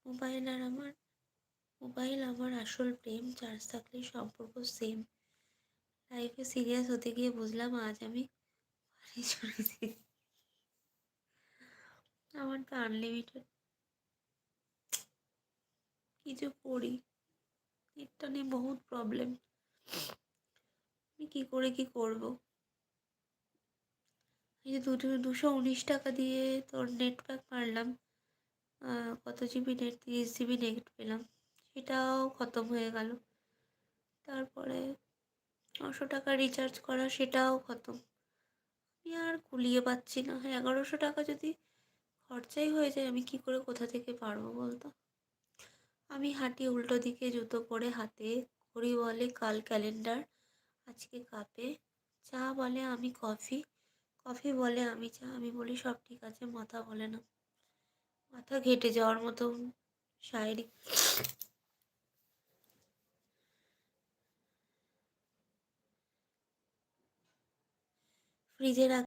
Mobile আমার আসল প্রেম, charge থাকলে সম্পর্ক সেম। লাইফে সিরিয়াস হতে গিয়ে বুঝলাম আজ আমি বাড়ি চড়েছি। আমার তো আনলিমিটেড কিছু করি, নেটটা নিয়ে বহুত প্রবলেম। আমি কী করে কী করবো? এই যে 219 টাকা দিয়ে তোর নেট প্যাক মারলাম, কত জিবি নেট, 30 জিবি নেট পেলাম, সেটাও খতম হয়ে গেল। তারপরে 900 টাকা রিচার্জ করা, সেটাও খতম। আমি আর কুলিয়ে পাচ্ছি না। 1100 টাকা যদি খরচাই হয়ে যায়, আমি কি করে কোথা থেকে পারবো বলতো? আমি হাঁটি উল্টো দিকে জুতো পরে হাতে, ঘড়ি বলে কাল ক্যালেন্ডার, আজকে কাপে, চা বলে আমি কফি, কফি বলে আমি চা, আমি বলি সব ঠিক আছে, মাথা বলে না। মাথা ঘেটে যাওয়ার মতো শায়েরি। ফ্রিজে রাখ